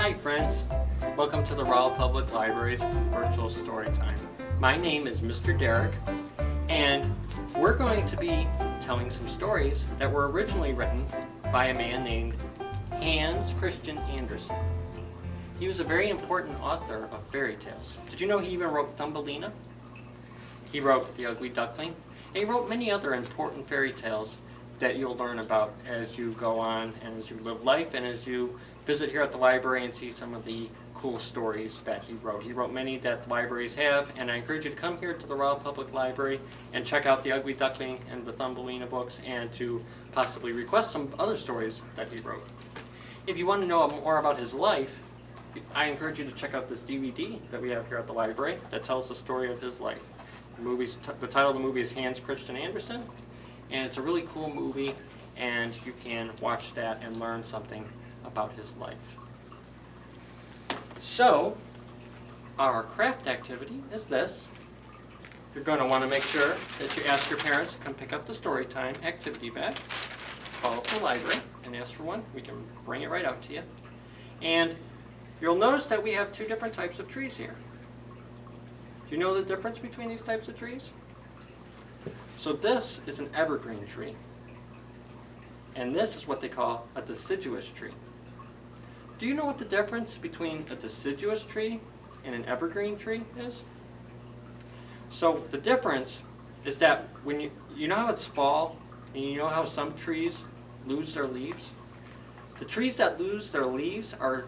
Hi friends, welcome to the Royal Public Library's virtual story time. My name is Mr. Derek, and we're going to be telling some stories that were originally written by a man named Hans Christian Andersen. He was a very important author of fairy tales. Did you know he even wrote Thumbelina? He wrote The Ugly Duckling, and he wrote many other important fairy tales that you'll learn about as you go on and as you live life and as you visit here at the library and see some of the cool stories that he wrote. He wrote many that libraries have, and I encourage you to come here to the Royal Public Library and check out The Ugly Duckling and the Thumbelina books, and to possibly request some other stories that he wrote. If you want to know more about his life, I encourage you to check out this DVD that we have here at the library that tells the story of his life. The title of the movie is Hans Christian Andersen, and it's a really cool movie, and you can watch that and learn something about his life. So, our craft activity is this. You're going to want to make sure that you ask your parents to come pick up the Storytime activity bag. Call up the library and ask for one. We can bring it right out to you. And you'll notice that we have two different types of trees here. Do you know the difference between these types of trees? So this is an evergreen tree. And this is what they call a deciduous tree. Do you know what the difference between a deciduous tree and an evergreen tree is? So the difference is that when you know how it's fall, and you know how some trees lose their leaves? The trees that lose their leaves are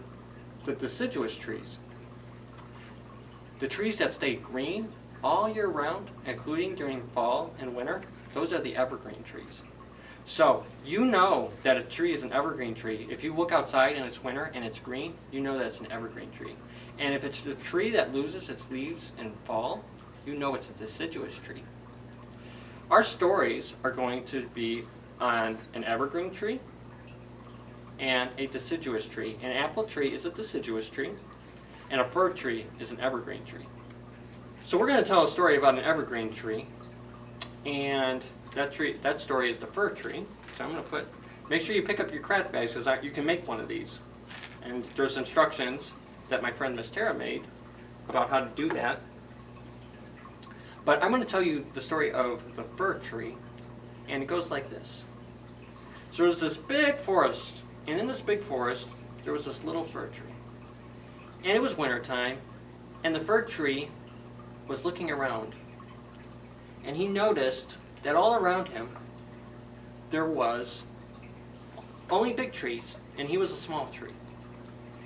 the deciduous trees. The trees that stay green all year round, including during fall and winter, those are the evergreen trees. So, you know that a tree is an evergreen tree. If you look outside and it's winter and it's green, you know that it's an evergreen tree. And if it's the tree that loses its leaves in fall, you know it's a deciduous tree. Our stories are going to be on an evergreen tree and a deciduous tree. An apple tree is a deciduous tree, and a fir tree is an evergreen tree. So we're going to tell a story about an evergreen tree, and that story is the fir tree. So I'm going to make sure you pick up your craft bags, because you can make one of these. And there's instructions that my friend Miss Tara made about how to do that. But I'm going to tell you the story of the fir tree, and it goes like this. So there's this big forest, and in this big forest there was this little fir tree. And it was wintertime, and the fir tree was looking around, and he noticed that all around him there was only big trees, and he was a small tree.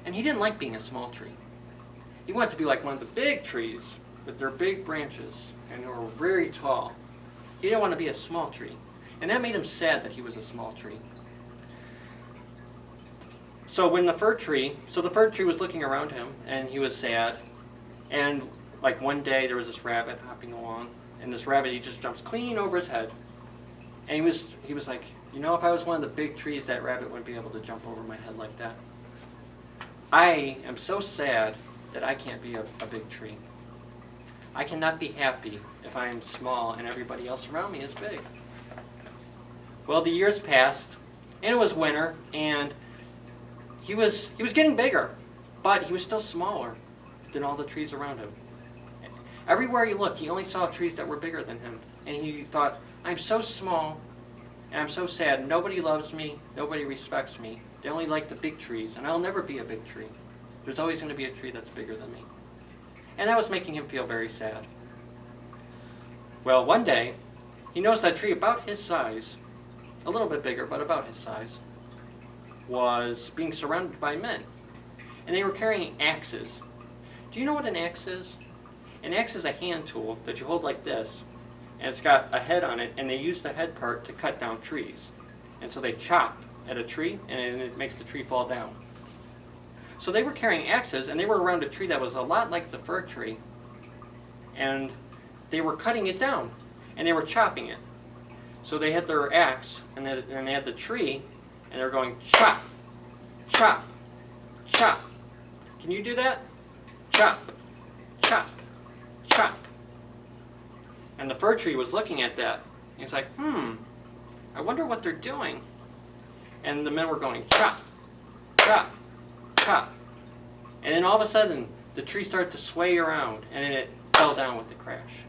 And he didn't like being a small tree. He wanted to be like one of the big trees with their big branches and who were very tall. He didn't want to be a small tree, and that made him sad that he was a small tree. So the fir tree was looking around him, and he was sad. And like one day there was this rabbit hopping along, and this rabbit, he just jumps clean over his head. And he was like, you know, if I was one of the big trees, that rabbit wouldn't be able to jump over my head like that. I am so sad that I can't be a big tree. I cannot be happy if I am small and everybody else around me is big. Well, the years passed, and it was winter, and he was getting bigger, but he was still smaller than all the trees around him. Everywhere he looked, he only saw trees that were bigger than him. And he thought, I'm so small, and I'm so sad. Nobody loves me. Nobody respects me. They only like the big trees, and I'll never be a big tree. There's always going to be a tree that's bigger than me. And that was making him feel very sad. Well, one day, he noticed that a tree about his size, a little bit bigger, but about his size, was being surrounded by men. And they were carrying axes. Do you know what an axe is? An axe is a hand tool that you hold like this, and it's got a head on it, and they use the head part to cut down trees. And so they chop at a tree, and it makes the tree fall down. So they were carrying axes, and they were around a tree that was a lot like the fir tree, and they were cutting it down, and they were chopping it. So they had their axe, and they had the tree, and they were going chop, chop, chop. Can you do that? Chop, chop, chop. And the fir tree was looking at that. And he's like, I wonder what they're doing. And the men were going chop, chop, chop, And then all of a sudden, the tree started to sway around, and then it fell down with the crash.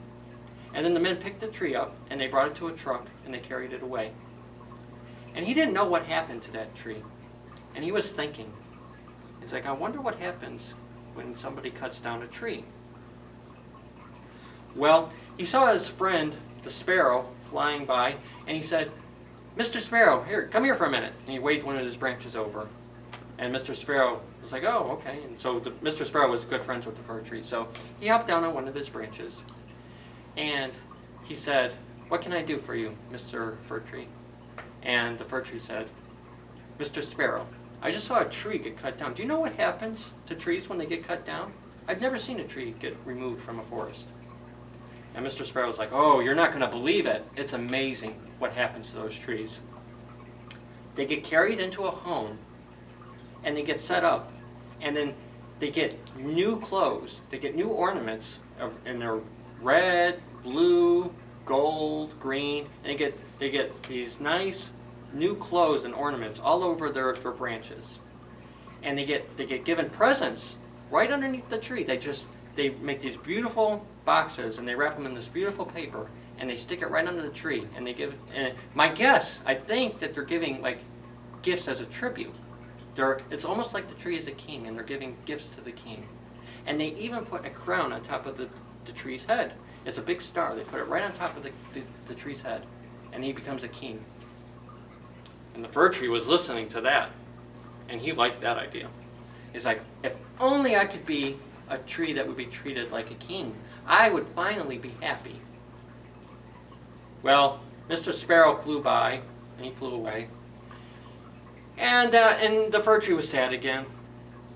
And then the men picked the tree up, and they brought it to a truck, and they carried it away. And he didn't know what happened to that tree. And he was thinking, he's like, I wonder what happens when somebody cuts down a tree. Well, he saw his friend, the sparrow, flying by, and he said, Mr. Sparrow, here, come here for a minute. And he waved one of his branches over. And Mr. Sparrow was like, oh, okay. And so Mr. Sparrow was good friends with the fir tree. So he hopped down on one of his branches. And he said, what can I do for you, Mr. Fir Tree? And the fir tree said, Mr. Sparrow, I just saw a tree get cut down. Do you know what happens to trees when they get cut down? I've never seen a tree get removed from a forest. And Mr. Sparrow was like, oh, you're not going to believe it. It's amazing what happens to those trees. They get carried into a home, and they get set up, and then they get new clothes. They get new ornaments, and they're red, blue, gold, green, and they get these nice new clothes and ornaments all over their branches. And they get given presents right underneath the tree. They make these beautiful boxes, and they wrap them in this beautiful paper, and they stick it right under the tree. And they give. And my guess, I think that they're giving like gifts as a tribute. It's almost like the tree is a king, and they're giving gifts to the king. And they even put a crown on top of the tree's head. It's a big star. They put it right on top of the tree's head, and he becomes a king. And the fir tree was listening to that, and he liked that idea. He's like, if only I could be a tree that would be treated like a king, I would finally be happy. Well, Mr. Sparrow flew by, and he flew away. And the fir tree was sad again.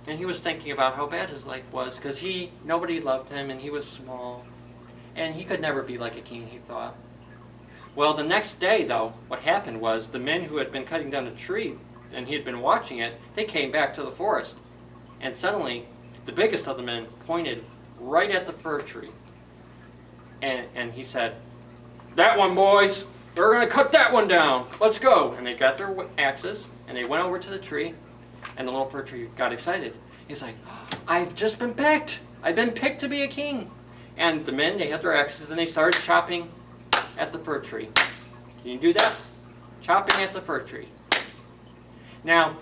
And he was thinking about how bad his life was, because nobody loved him, and he was small. And he could never be like a king, he thought. Well, the next day, though, what happened was the men who had been cutting down the tree, and he had been watching it, they came back to the forest. And suddenly, the biggest of the men pointed right at the fir tree. And he said, that one, boys! We're going to cut that one down! Let's go! And they got their axes, and they went over to the tree, and the little fir tree got excited. He's like, I've just been picked! I've been picked to be a king! And the men, they had their axes, and they started chopping at the fir tree. Can you do that? Chopping at the fir tree. Now,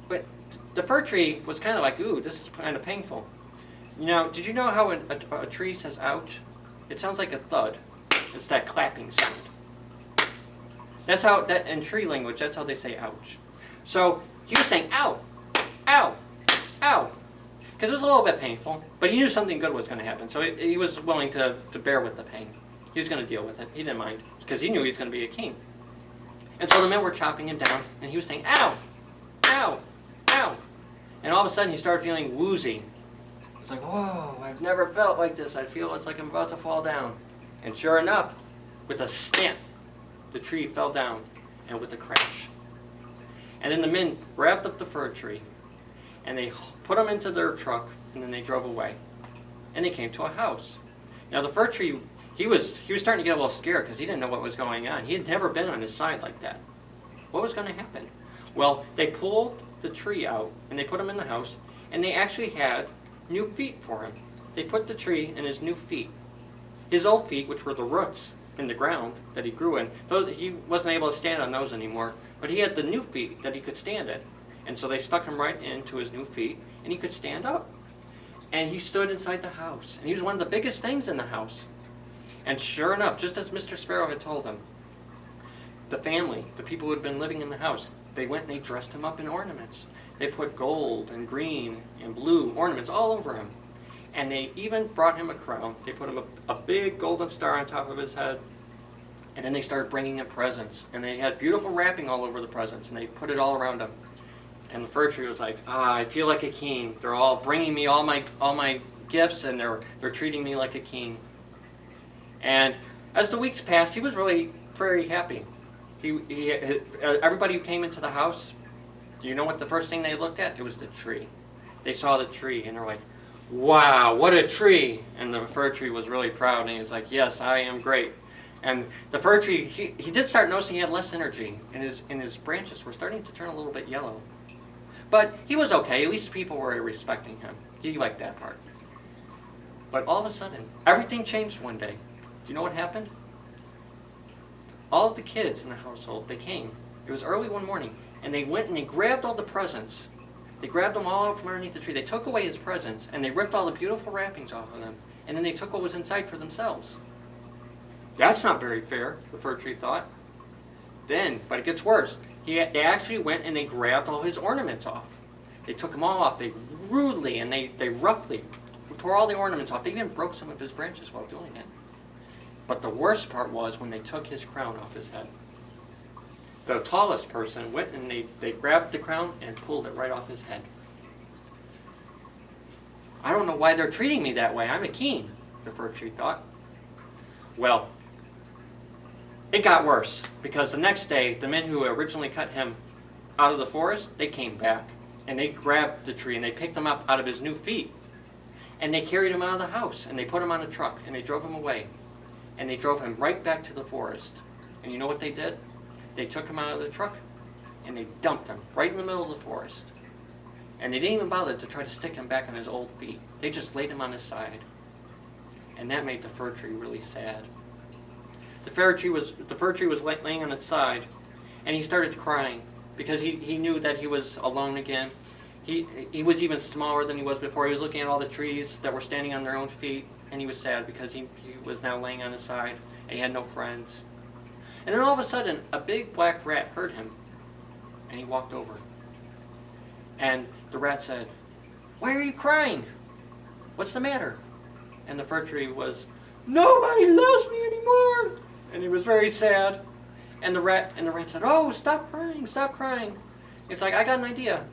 but the fir tree was kind of like, ooh, this is kind of painful. Now, did you know how a tree says ouch? It sounds like a thud. It's that clapping sound. That's how, in tree language, that's how they say ouch. So he was saying ow, ow, ow. Because it was a little bit painful, but he knew something good was going to happen. So he was willing to bear with the pain. He was going to deal with it. He didn't mind, because he knew he was going to be a king. And so the men were chopping him down, and he was saying, ow, ow, ow. And all of a sudden, he started feeling woozy. It's like, whoa, I've never felt like this. I feel it's like I'm about to fall down. And sure enough, with a snap, the tree fell down, and with a crash. And then the men wrapped up the fir tree, and they put him into their truck, and then they drove away. And they came to a house. Now the fir tree, he was starting to get a little scared because he didn't know what was going on. He had never been on his side like that. What was going to happen? Well, they pulled the tree out, and they put him in the house, and they actually had new feet for him. They put the tree in his new feet. His old feet, which were the roots in the ground that he grew in, though he wasn't able to stand on those anymore, but he had the new feet that he could stand in. And so they stuck him right into his new feet, and he could stand up. And he stood inside the house, and he was one of the biggest things in the house. And sure enough, just as Mr. Sparrow had told him, the family, the people who had been living in the house, they went and they dressed him up in ornaments. They put gold and green and blue ornaments all over him. And they even brought him a crown. They put him a big golden star on top of his head. And then they started bringing him presents. And they had beautiful wrapping all over the presents, and they put it all around him. And the fir tree was like, I feel like a king. They're all bringing me all my gifts, and they're treating me like a king. And as the weeks passed, he was really very happy. Everybody who came into the house, do you know what the first thing they looked at? It was the tree. They saw the tree, and they're like, wow, what a tree. And the fir tree was really proud, and he was like, yes, I am great. And the fir tree, he did start noticing he had less energy, and his branches were starting to turn a little bit yellow. But he was okay. At least people were respecting him. He liked that part. But all of a sudden, everything changed one day. Do you know what happened? All of the kids in the household, they came. It was early one morning, and they went and they grabbed all the presents. They grabbed them all out from underneath the tree. They took away his presents, and they ripped all the beautiful wrappings off of them. And then they took what was inside for themselves. That's not very fair, the fir tree thought. Then, but it gets worse. They actually went and they grabbed all his ornaments off. They took them all off. They rudely and they roughly tore all the ornaments off. They even broke some of his branches while doing it. But the worst part was when they took his crown off his head. The tallest person went and they grabbed the crown and pulled it right off his head. I don't know why they're treating me that way. I'm a king, the fir tree thought. Well, it got worse, because the next day, the men who originally cut him out of the forest, they came back. And they grabbed the tree and they picked him up out of his new feet. And they carried him out of the house and they put him on a truck and they drove him away. And they drove him right back to the forest. And you know what they did? They took him out of the truck and they dumped him right in the middle of the forest. And they didn't even bother to try to stick him back on his old feet. They just laid him on his side. And that made the fir tree really sad. The fir tree was laying on its side, and he started crying because he knew that he was alone again. He was even smaller than he was before. He was looking at all the trees that were standing on their own feet, and he was sad because he was now laying on his side, and he had no friends. And then all of a sudden, a big black rat heard him, and he walked over. And the rat said, "Why are you crying? What's the matter?" And the fir tree was, "Nobody loves me anymore." And he was very sad. And the rat said, "Oh, stop crying, stop crying." It's like, I got an idea.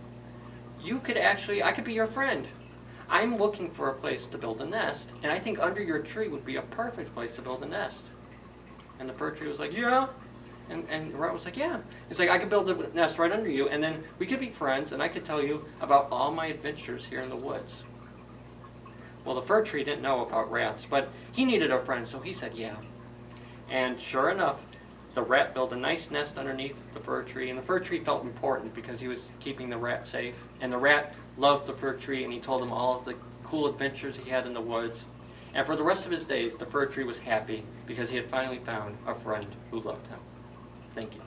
I could be your friend. I'm looking for a place to build a nest, and I think under your tree would be a perfect place to build a nest. And the fir tree was like, "Yeah." And the rat was like, "Yeah." It's like, I could build a nest right under you, and then we could be friends, and I could tell you about all my adventures here in the woods. Well, the fir tree didn't know about rats, but he needed a friend, so he said, "Yeah." And sure enough, the rat built a nice nest underneath the fir tree, and the fir tree felt important because he was keeping the rat safe. And the rat loved the fir tree, and he told him all of the cool adventures he had in the woods. And for the rest of his days, the fir tree was happy because he had finally found a friend who loved him. Thank you.